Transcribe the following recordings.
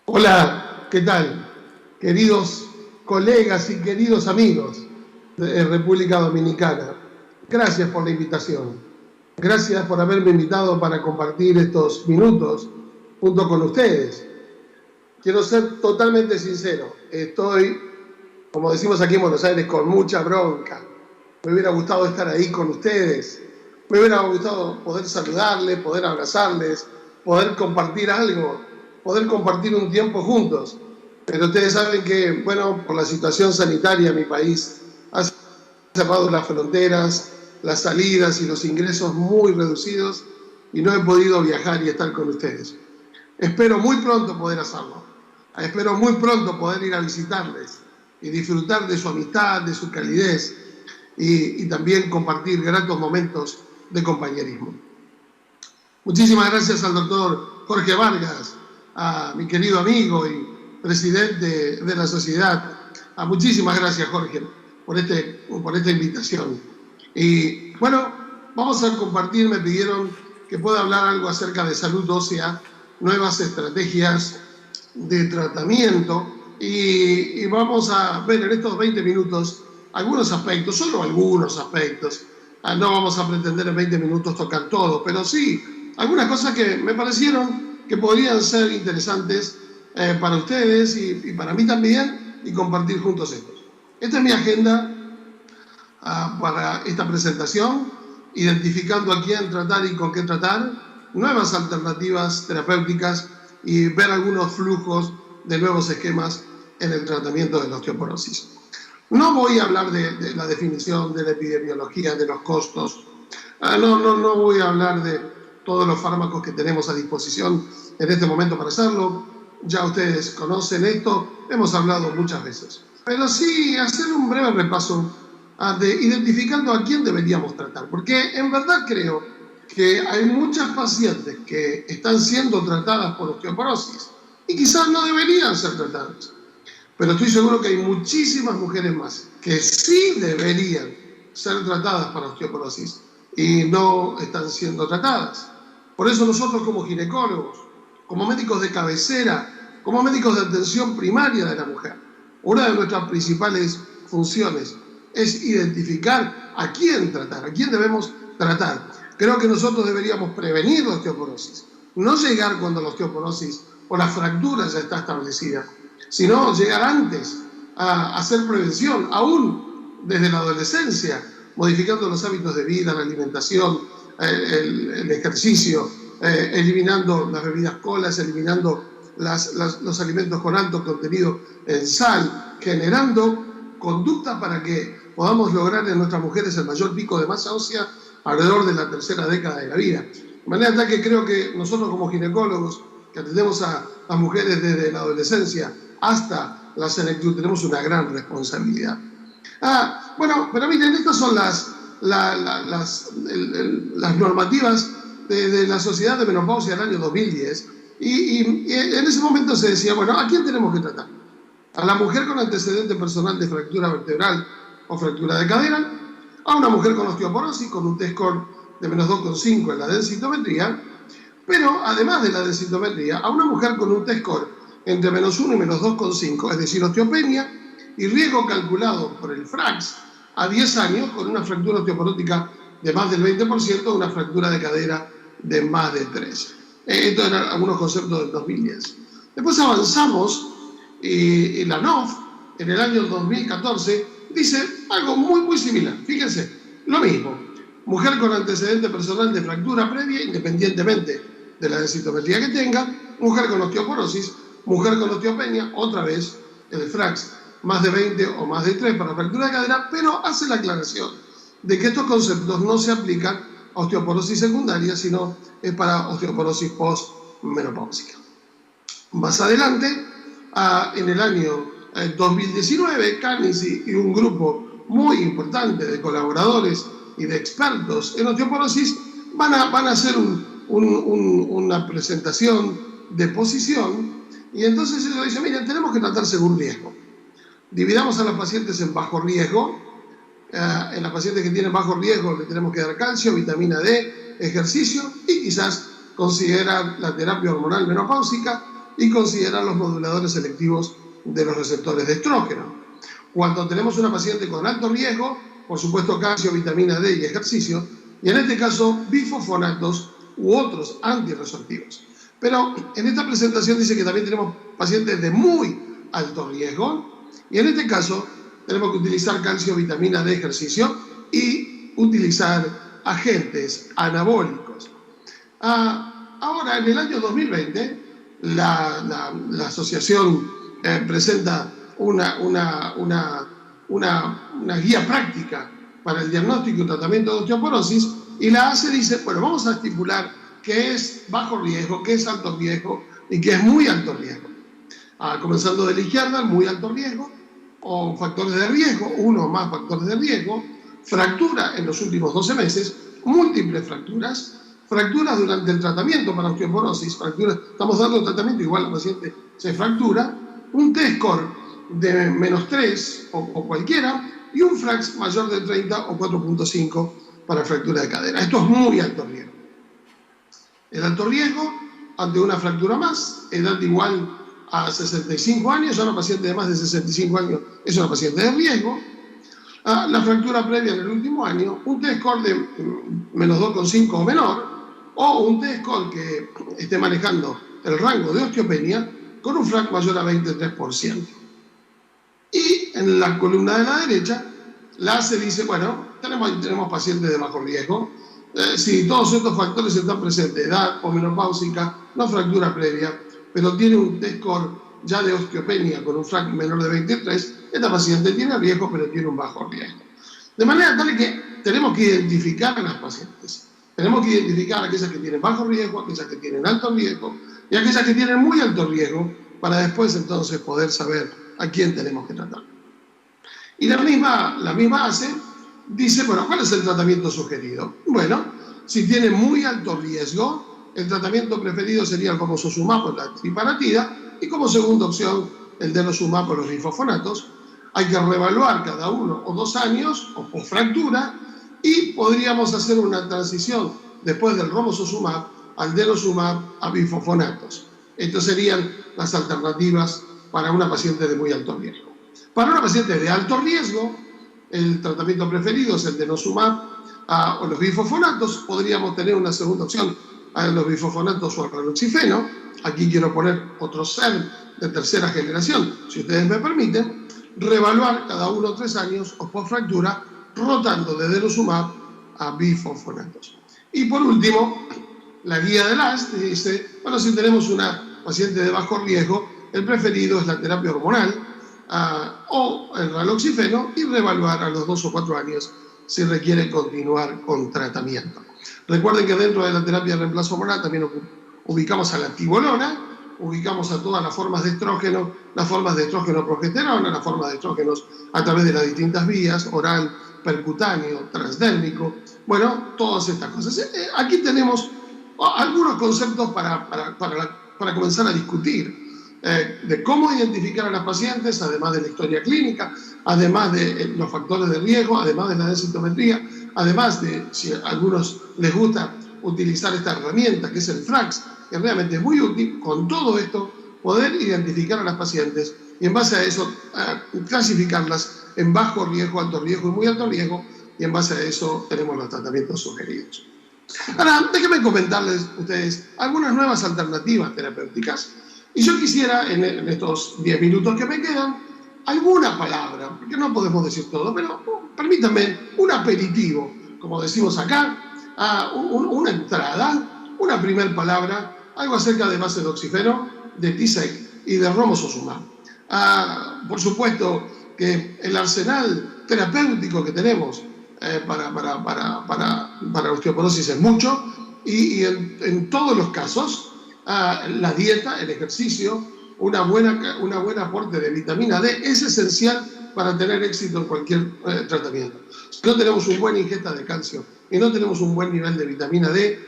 Hola, ¿qué tal? Queridos colegas y queridos amigos de República Dominicana, gracias por la invitación. Gracias por haberme invitado para compartir estos minutos junto con ustedes. Quiero ser totalmente sincero, estoy, como decimos aquí en Buenos Aires, con mucha bronca. Me hubiera gustado estar ahí con ustedes, me hubiera gustado poder saludarles, poder abrazarles, poder compartir algo, poder compartir un tiempo juntos. Pero ustedes saben que, bueno, por la situación sanitaria en mi país, ha cerrado las fronteras, las salidas y los ingresos muy reducidos y no he podido viajar y estar con ustedes. Espero muy pronto poder hacerlo. Espero muy pronto poder ir a visitarles y disfrutar de su amistad, de su calidez y también compartir gratos momentos de compañerismo. Muchísimas gracias al doctor Jorge Vargas, a mi querido amigo y presidente de la sociedad. Muchísimas gracias, Jorge, por esta invitación. Y bueno, vamos a compartir, me pidieron que pueda hablar algo acerca de salud ósea, nuevas estrategias de tratamiento y vamos a ver en estos 20 minutos algunos aspectos, solo algunos aspectos. No vamos a pretender en 20 minutos tocar todo, pero sí algunas cosas que me parecieron que podrían ser interesantes para ustedes y para mí también, y compartir juntos estos. Esta es mi agenda para esta presentación, identificando a quién tratar y con qué tratar, nuevas alternativas terapéuticas y ver algunos flujos de nuevos esquemas en el tratamiento de la osteoporosis. No voy a hablar de la definición de la epidemiología, de los costos, no voy a hablar de todos los fármacos que tenemos a disposición en este momento para hacerlo. Ya ustedes conocen esto, hemos hablado muchas veces. Pero sí hacer un breve repaso de identificando a quién deberíamos tratar, porque en verdad creo que hay muchas pacientes que están siendo tratadas por osteoporosis y quizás no deberían ser tratadas. Pero estoy seguro que hay muchísimas mujeres más que sí deberían ser tratadas para osteoporosis y no están siendo tratadas. Por eso nosotros como ginecólogos, como médicos de cabecera, como médicos de atención primaria de la mujer, una de nuestras principales funciones es identificar a quién tratar, a quién debemos tratar. Creo que nosotros deberíamos prevenir la osteoporosis, no llegar cuando la osteoporosis o la fractura ya está establecida, sino llegar antes a hacer prevención, aún desde la adolescencia, modificando los hábitos de vida, la alimentación, el ejercicio, eliminando las bebidas colas, eliminando los alimentos con alto contenido en sal, generando conducta para que podamos lograr en nuestras mujeres el mayor pico de masa ósea alrededor de la tercera década de la vida. De manera tal que creo que nosotros como ginecólogos, que atendemos a las mujeres desde la adolescencia hasta la senectud, tenemos una gran responsabilidad. Bueno, pero miren, estas son las normativas de la Sociedad de Menopausia del año 2010 y en ese momento se decía, bueno, ¿a quién tenemos que tratar? A la mujer con antecedente personal de fractura vertebral o fractura de cadera, a una mujer con osteoporosis con un T-score de menos 2,5 en la densitometría, pero además de la densitometría, a una mujer con un T-score entre menos 1 y menos 2,5, es decir, osteopenia, y riesgo calculado por el FRAX a 10 años con una fractura osteoporótica de más del 20%, una fractura de cadera de más de 3. Estos eran algunos conceptos del 2010. Después avanzamos y la NOF, en el año 2014, dice algo muy similar. Fíjense, lo mismo. Mujer con antecedente personal de fractura previa, independientemente de la densitometría que tenga, mujer con osteoporosis, mujer con osteopenia, otra vez el FRAX, más de 20 o más de 3 para fractura de cadera, pero hace la aclaración de que estos conceptos no se aplican a osteoporosis secundaria, sino es para osteoporosis postmenopáusica. Más adelante, en el año 2019, Canis y un grupo muy importante de colaboradores y de expertos en osteoporosis van a hacer una presentación de posición y entonces ellos dicen, miren, tenemos que tratar según riesgo. Dividamos a los pacientes en bajo riesgo. En las pacientes que tienen bajo riesgo le tenemos que dar calcio, vitamina D, ejercicio y quizás considerar la terapia hormonal menopáusica. y considerar los moduladores selectivos de los receptores de estrógeno. Cuando tenemos una paciente con alto riesgo, por supuesto calcio, vitamina D y ejercicio, y en este caso bifosfonatos u otros antirresortivos. Pero en esta presentación dice que también tenemos pacientes de muy alto riesgo, y en este caso tenemos que utilizar calcio, vitamina D, ejercicio y utilizar agentes anabólicos. Ahora, en el año 2020, la asociación presenta una guía práctica para el diagnóstico y tratamiento de osteoporosis, y la ACE dice, bueno, vamos a estipular qué es bajo riesgo, qué es alto riesgo y qué es muy alto riesgo. Comenzando de la izquierda, muy alto riesgo, o factores de riesgo, uno o más factores de riesgo, fractura en los últimos 12 meses, múltiples fracturas, fracturas durante el tratamiento para osteoporosis, fracturas, estamos dando tratamiento, igual la paciente se fractura, un T-score de -3 o cualquiera, y un FRAX mayor de 30 o 4.5 para fractura de cadera. Esto es muy alto riesgo. El alto riesgo ante una fractura más, edad igual a 65 años, ya una paciente de más de 65 años es una paciente de riesgo. La fractura previa en el último año, un T-score de -2,5 o menor, o un T-score que esté manejando el rango de osteopenia con un FRAC mayor a 23%. Y en la columna de la derecha, la ACE dice, bueno, tenemos pacientes de bajo riesgo. Si todos estos factores están presentes, edad pomenopáusica, no fractura previa, pero tiene un T-score ya de osteopenia con un FRAC menor de 23, esta paciente tiene riesgo, pero tiene un bajo riesgo. De manera tal que tenemos que identificar a las pacientes. Tenemos que identificar a aquellas que tienen bajo riesgo, aquellas que tienen alto riesgo y aquellas que tienen muy alto riesgo, para después entonces poder saber a quién tenemos que tratar. Y la misma ACE dice, bueno, ¿cuál es el tratamiento sugerido? Bueno, si tiene muy alto riesgo, el tratamiento preferido sería el romosozumab o la triparatida, y como segunda opción el denosumab o los bifosfonatos. Hay que reevaluar cada 1 o 2 años o por fractura, y podríamos hacer una transición después del romosozumab al denosumab a bifosfonatos. Estas serían las alternativas para una paciente de muy alto riesgo. Para una paciente de alto riesgo, el tratamiento preferido es el denosumab o los bifosfonatos. Podríamos tener una segunda opción a los bifosfonatos o al raloxifeno. Aquí quiero poner otro SERM de tercera generación, si ustedes me permiten. Reevaluar cada 1 o 3 años o por fractura, rotando de denosumab a bifosfonatos. Y por último, la guía de LAST dice, bueno, si tenemos una paciente de bajo riesgo, el preferido es la terapia hormonal o el raloxifeno, y reevaluar a los 2 o 4 años si requiere continuar con tratamiento. Recuerden que dentro de la terapia de reemplazo hormonal también ubicamos a la tibolona, ubicamos a todas las formas de estrógeno, las formas de estrógeno progesterona, las formas de estrógenos a través de las distintas vías, oral, percutáneo, transdérmico, bueno, todas estas cosas. Aquí tenemos algunos conceptos para comenzar a discutir de cómo identificar a las pacientes, además de la historia clínica, además de los factores de riesgo, además de la densitometría, además de, si a algunos les gusta utilizar esta herramienta que es el FRAX, que realmente es muy útil. Con todo esto, poder identificar a las pacientes y en base a eso clasificarlas en bajo riesgo, alto riesgo y muy alto riesgo, y en base a eso tenemos los tratamientos sugeridos. Ahora, déjenme comentarles a ustedes algunas nuevas alternativas terapéuticas, y yo quisiera en estos 10 minutos que me quedan alguna palabra, porque no podemos decir todo, pero permítanme un aperitivo, como decimos acá, una entrada, una primer palabra, algo acerca de base de oxígeno, de TISEC y de romosozumab. Por supuesto que el arsenal terapéutico que tenemos para osteoporosis es mucho, y en todos los casos la dieta, el ejercicio, una buena aporte de vitamina D es esencial para tener éxito en cualquier tratamiento. Si no tenemos un buen ingesta de calcio y no tenemos un buen nivel de vitamina D,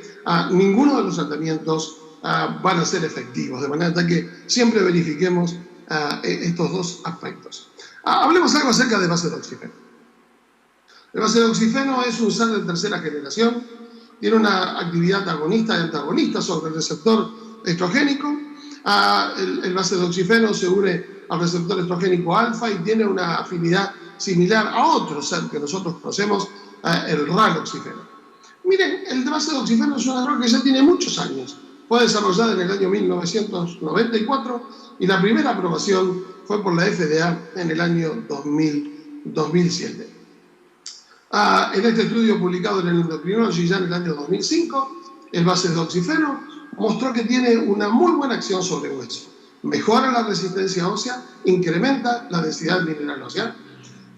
ninguno de los tratamientos van a ser efectivos, de manera tal que siempre verifiquemos estos dos aspectos. Hablemos algo acerca de base de oxígeno. El base de oxígeno es un SERM de tercera generación, tiene una actividad agonista y antagonista sobre el receptor estrogénico, El base de oxígeno se une al receptor estrogénico alfa y tiene una afinidad similar a otro ser que nosotros conocemos, el raloxifeno. Miren, el base de oxígeno es una droga que ya tiene muchos años. Fue desarrollada en el año 1994 y la primera aprobación fue por la FDA en el año 2007. En este estudio publicado en el Endocrinology ya en el año 2005, el base de oxígeno mostró que tiene una muy buena acción sobre hueso. Mejora la resistencia ósea, incrementa la densidad mineral ósea.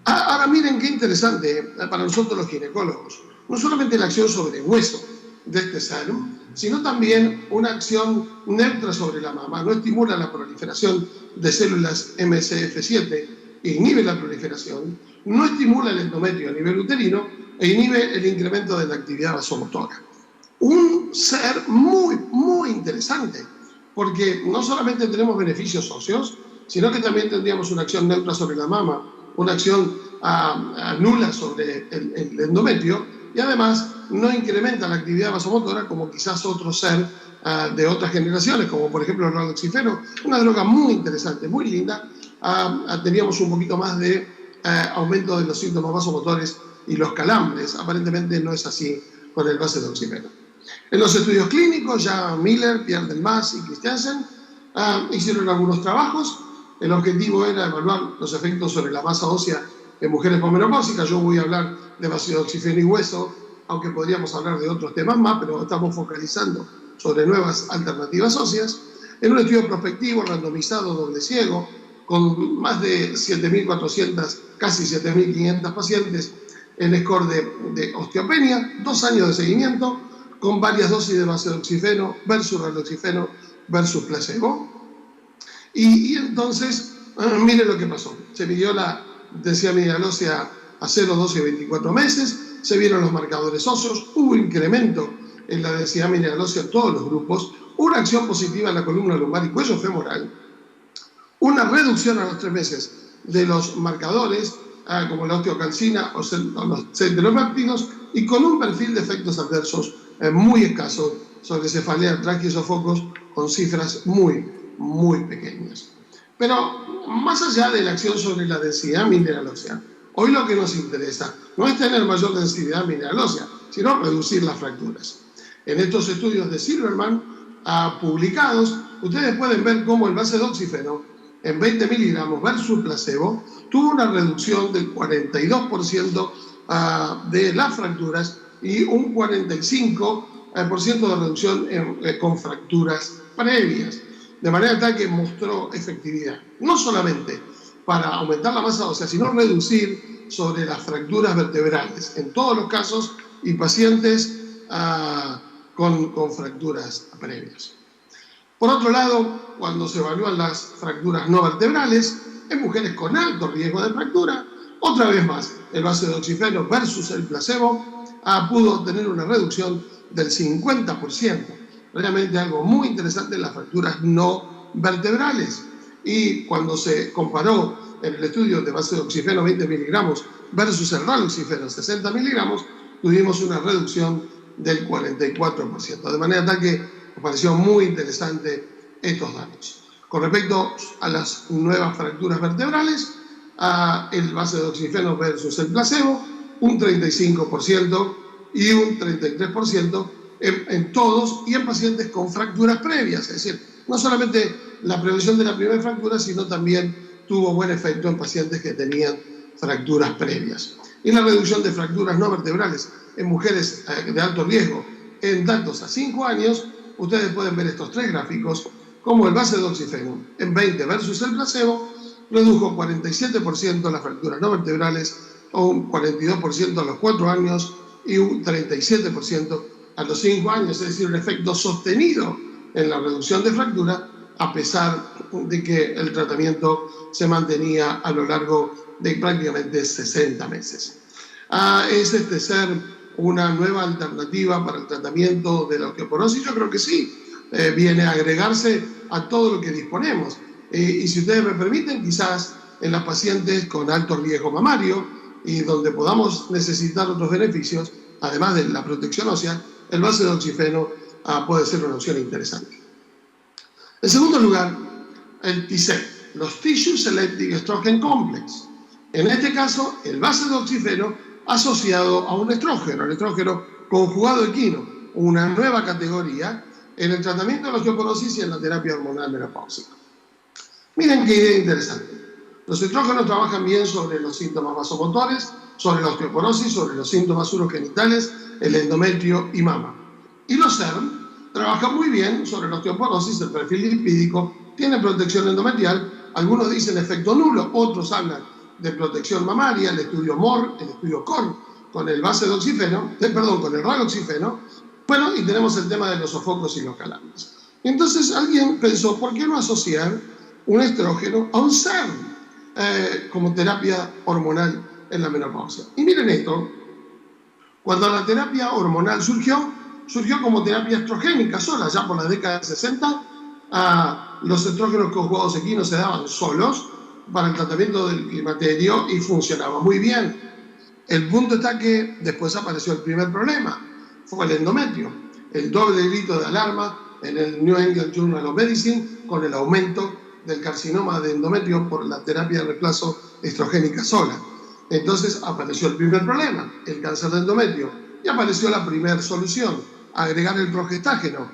Ahora miren qué interesante para nosotros los ginecólogos. No solamente la acción sobre hueso de este ser, sino también una acción neutra sobre la mama. No estimula la proliferación de células MSF7, inhibe la proliferación, no estimula el endometrio a nivel uterino e inhibe el incremento de la actividad vasomotora. Un ser muy, muy interesante, porque no solamente tenemos beneficios óseos, sino que también tendríamos una acción neutra sobre la mama, una acción nula sobre el endometrio, y además no incrementa la actividad vasomotora como quizás otro ser de otras generaciones, como por ejemplo el raloxifeno, una droga muy interesante, muy linda. Teníamos un poquito más de aumento de los síntomas vasomotores y los calambres. Aparentemente no es así con el base de oxígeno. En los estudios clínicos, ya Miller, Pierre Delmas y Christiansen hicieron algunos trabajos. El objetivo era evaluar los efectos sobre la masa ósea en mujeres pomenopáusicas. Yo voy a hablar de base de oxígeno y hueso, aunque podríamos hablar de otros temas más, pero estamos focalizando sobre nuevas alternativas óseas. En un estudio prospectivo, randomizado, doble ciego, con más de 7.400, casi 7.500 pacientes en score de osteopenia, 2 años de seguimiento, con varias dosis de base de oxígeno versus raloxifeno versus placebo. Y entonces, miren lo que pasó. Se midió la densidad mineral ósea a 0, 12 y 24 meses, se vieron los marcadores óseos, hubo incremento en la densidad mineral ósea en todos los grupos, una acción positiva en la columna lumbar y cuello femoral, una reducción a los 3 meses de los marcadores, como la osteocalcina o los centropéptidos, y con un perfil de efectos adversos muy escaso sobre cefalea, tráquea y sofocos, con cifras muy, muy pequeñas. Pero más allá de la acción sobre la densidad mineral ósea, hoy lo que nos interesa no es tener mayor densidad mineral ósea, sino reducir las fracturas. En estos estudios de Silverman publicados, ustedes pueden ver cómo el base de oxígeno en 20 miligramos versus placebo tuvo una reducción del 42% de las fracturas y un 45% de reducción con fracturas previas. De manera tal que mostró efectividad, no solamente para aumentar la masa ósea, sino reducir sobre las fracturas vertebrales, en todos los casos, y pacientes con fracturas previas. Por otro lado, cuando se evalúan las fracturas no vertebrales, en mujeres con alto riesgo de fractura, otra vez más, el base de oxígeno versus el placebo pudo tener una reducción del 50%. Realmente algo muy interesante en las fracturas no vertebrales. Y cuando se comparó en el estudio de base de oxígeno 20 miligramos versus el raloxifeno 60 miligramos, tuvimos una reducción del 44%. De manera tal que me pareció muy interesante estos datos. Con respecto a las nuevas fracturas vertebrales, el base de oxígeno versus el placebo, un 35% y un 33% en todos y en pacientes con fracturas previas. Es decir, no solamente la prevención de la primera fractura, sino también tuvo buen efecto en pacientes que tenían fracturas previas. Y la reducción de fracturas no vertebrales en mujeres de alto riesgo en datos a 5 años, ustedes pueden ver estos 3 gráficos, como el base de oxígeno en 20 versus el placebo redujo 47% las fracturas no vertebrales, o un 42% a los 4 años y un 37% a los 5 años, es decir, un efecto sostenido en la reducción de fractura, a pesar de que el tratamiento se mantenía a lo largo de prácticamente 60 meses. ¿Es este ser una nueva alternativa para el tratamiento de la osteoporosis? Yo creo que sí, viene a agregarse a todo lo que disponemos. Y si ustedes me permiten, quizás en las pacientes con alto riesgo mamario y donde podamos necesitar otros beneficios, además de la protección ósea, el base de oxígeno puede ser una opción interesante. En segundo lugar, el TSEC, los Tissue Selective Estrogen Complex. En este caso, el base-doxifeno asociado a un estrógeno, el estrógeno conjugado equino, una nueva categoría en el tratamiento de la osteoporosis y en la terapia hormonal menopáusica. Miren qué idea interesante. Los estrógenos trabajan bien sobre los síntomas vasomotores, sobre la osteoporosis, sobre los síntomas urogenitales, el endometrio y mama. Y los SERM trabajan muy bien sobre la osteoporosis, el perfil lipídico, tienen protección endometrial, algunos dicen efecto nulo, otros hablan de protección mamaria, el estudio MOR, el estudio COR, con el base-doxifeno, con el raloxifeno. Bueno, y tenemos el tema de los sofocos y los calambres. Entonces alguien pensó, ¿por qué no asociar un estrógeno a un SERM como terapia hormonal en la menopausia? Y miren esto, cuando la terapia hormonal surgió como terapia estrogénica sola, ya por la década de 60, los estrógenos conjugados equinos se daban solos para el tratamiento del climaterio y funcionaba muy bien. El punto está que después apareció el primer problema, fue el endometrio, el doble grito de alarma en el New England Journal of Medicine con el aumento del carcinoma de endometrio por la terapia de reemplazo estrogénica sola. Entonces apareció el primer problema, el cáncer de endometrio, y apareció la primera solución, agregar el progestágeno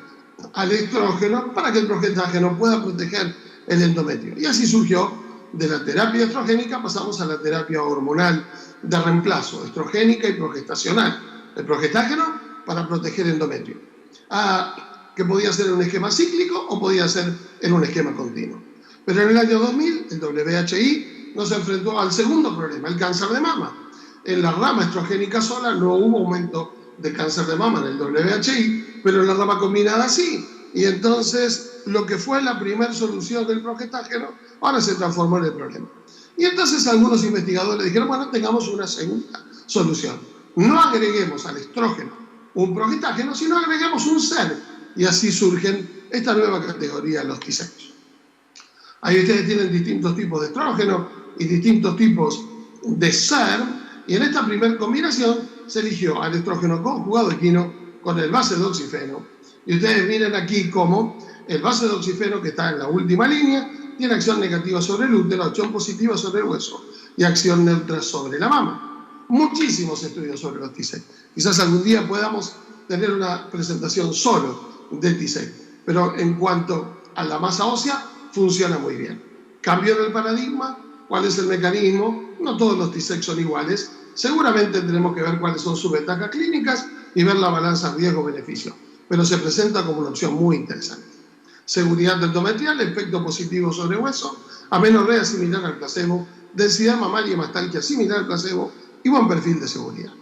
al estrógeno para que el progestágeno pueda proteger el endometrio. Y así surgió, de la terapia estrogénica pasamos a la terapia hormonal de reemplazo, estrogénica y progestacional. El progestágeno para proteger endometrio, que podía ser en un esquema cíclico o podía ser en un esquema continuo. Pero en el año 2000, el WHI nos enfrentó al segundo problema, el cáncer de mama. En la rama estrogénica sola no hubo aumento de cáncer de mama en el WHI, pero en la rama combinada sí. Y entonces lo que fue la primera solución del progestágeno ahora se transformó en el problema. Y entonces algunos investigadores dijeron, bueno, tengamos una segunda solución. No agreguemos al estrógeno un progestágeno, sino agreguemos un SERM. Y así surgen esta nueva categoría, los TSEC. Ahí ustedes tienen distintos tipos de estrógeno y distintos tipos de SERM. Y en esta primera combinación se eligió al estrógeno conjugado equino con el base-doxifeno. Y ustedes miren aquí cómo el base-doxifeno, que está en la última línea, tiene acción negativa sobre el útero, acción positiva sobre el hueso y acción neutra sobre la mama. Muchísimos estudios sobre los TSEC. Quizás algún día podamos tener una presentación solo de TSEC, pero en cuanto a la masa ósea, funciona muy bien. Cambio en el paradigma, ¿cuál es el mecanismo? No todos los TSEC son iguales. Seguramente tendremos que ver cuáles son sus ventajas clínicas y ver la balanza riesgo-beneficio, pero se presenta como una opción muy interesante. Seguridad endometrial, efecto positivo sobre hueso, amenorrea similar al placebo, densidad mamaria y mastalgia similar al placebo y buen perfil de seguridad.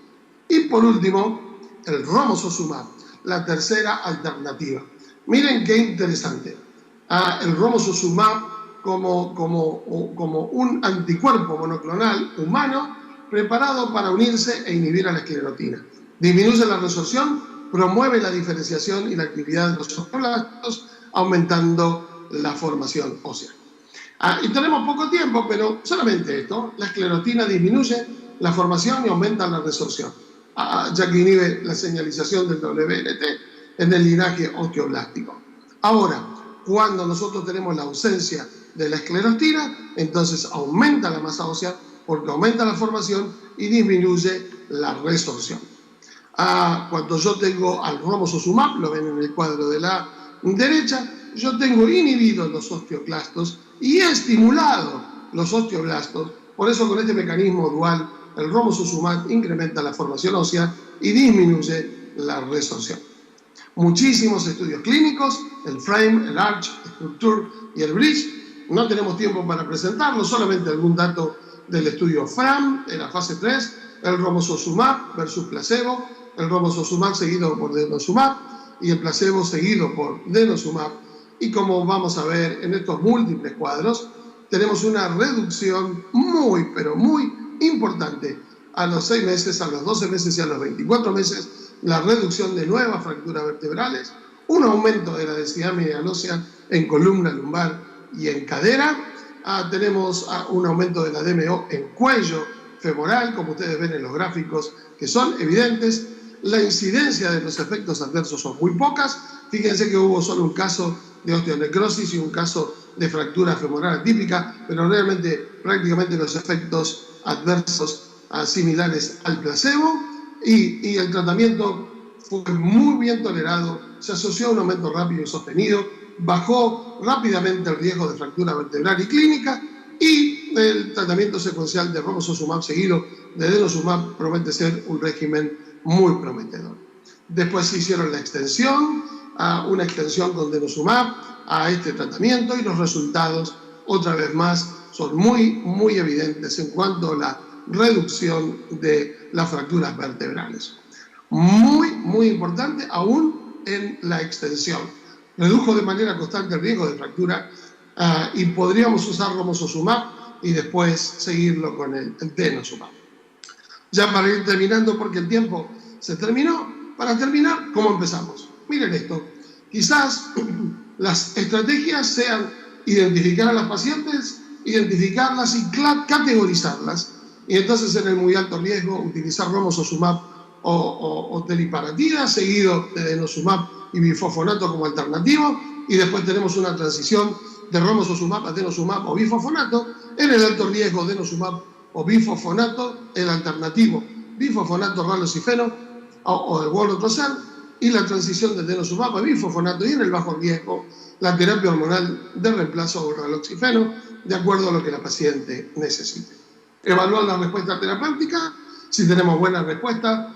Y por último, el romosozumab, la tercera alternativa. Miren qué interesante. El romosozumab como un anticuerpo monoclonal humano preparado para unirse e inhibir a la esclerotina. Disminuye la resorción, promueve la diferenciación y la actividad de los osteoblastos, aumentando la formación ósea. Y tenemos poco tiempo, pero solamente esto. La esclerotina disminuye la formación y aumenta la resorción, ya que inhibe la señalización del WNT en el linaje osteoblástico. Ahora, cuando nosotros tenemos la ausencia de la esclerotina, entonces aumenta la masa ósea porque aumenta la formación y disminuye la resorción. Cuando yo tengo al romosozumab, lo ven en el cuadro de la derecha, yo tengo inhibidos los osteoclastos y he estimulado los osteoblastos. Por eso con este mecanismo dual, el romosozumab incrementa la formación ósea y disminuye la resorción. Muchísimos estudios clínicos, el FRAME, el ARCH, el STRUCTURE y el BRIDGE. No tenemos tiempo para presentarlo, solamente algún dato del estudio FRAM en la fase 3, el romosozumab versus placebo, el romosozumab seguido por denosumab y el placebo seguido por denosumab. Y como vamos a ver en estos múltiples cuadros, tenemos una reducción muy, pero muy importante a los 6 meses, a los 12 meses y a los 24 meses, la reducción de nuevas fracturas vertebrales, un aumento de la densidad medial ósea en columna lumbar y en cadera. Tenemos un aumento de la DMO en cuello femoral, como ustedes ven en los gráficos, que son evidentes. La incidencia de los efectos adversos son muy pocas. Fíjense que hubo solo un caso de osteonecrosis y un caso de fractura femoral atípica, pero realmente prácticamente los efectos adversos similares al placebo, y el tratamiento fue muy bien tolerado, se asoció a un aumento rápido y sostenido, bajó rápidamente el riesgo de fractura vertebral y clínica, y el tratamiento secuencial de romosozumab seguido de denosumab promete ser un régimen muy prometedor. Después se hicieron la extensión, una extensión con denosumab a este tratamiento, y los resultados, otra vez más, son muy evidentes en cuanto a la reducción de las fracturas vertebrales. Muy importante aún en la extensión. Redujo de manera constante el riesgo de fractura, y podríamos usar romosozumab y después seguirlo con el denosumab. Ya para ir terminando, porque el tiempo se terminó, para terminar, ¿cómo empezamos? Miren esto, quizás las estrategias sean identificar a las pacientes, identificarlas y categorizarlas, y entonces en el muy alto riesgo utilizar romosozumab o teriparatida, seguido de denosumab y bifosfonato como alternativo, y después tenemos una transición de romosozumab a denosumab o bifosfonato. En el alto riesgo, denosumab o bifosfonato, el alternativo bifosfonato ralosifeno o el Wolotrocel, y la transición de denosumab a bifosfonato, y en el bajo riesgo la terapia hormonal de reemplazo o raloxifeno, de acuerdo a lo que la paciente necesite. Evaluar la respuesta terapéutica. Si tenemos buena respuesta,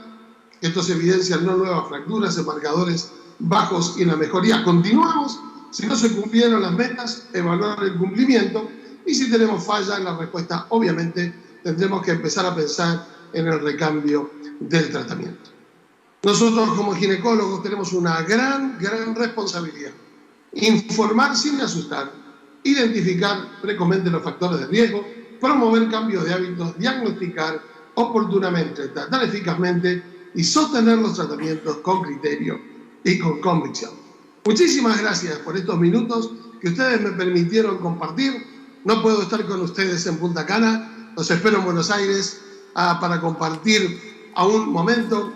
estos evidencian no nuevas fracturas en marcadores bajos y en la mejoría, continuamos. Si no se cumplieron las metas, evaluar el cumplimiento, y si tenemos falla en la respuesta, obviamente tendremos que empezar a pensar en el recambio del tratamiento. Nosotros como ginecólogos tenemos una gran responsabilidad: informar sin asustar, identificar precozmente los factores de riesgo, promover cambios de hábitos, diagnosticar oportunamente, tratar eficazmente y sostener los tratamientos con criterio y con convicción. Muchísimas gracias por estos minutos que ustedes me permitieron compartir. No puedo estar con ustedes en Punta Cana, los espero en Buenos Aires para compartir a un momento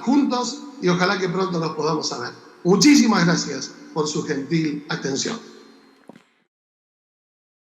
juntos, y ojalá que pronto nos podamos ver. Muchísimas gracias por su gentil atención.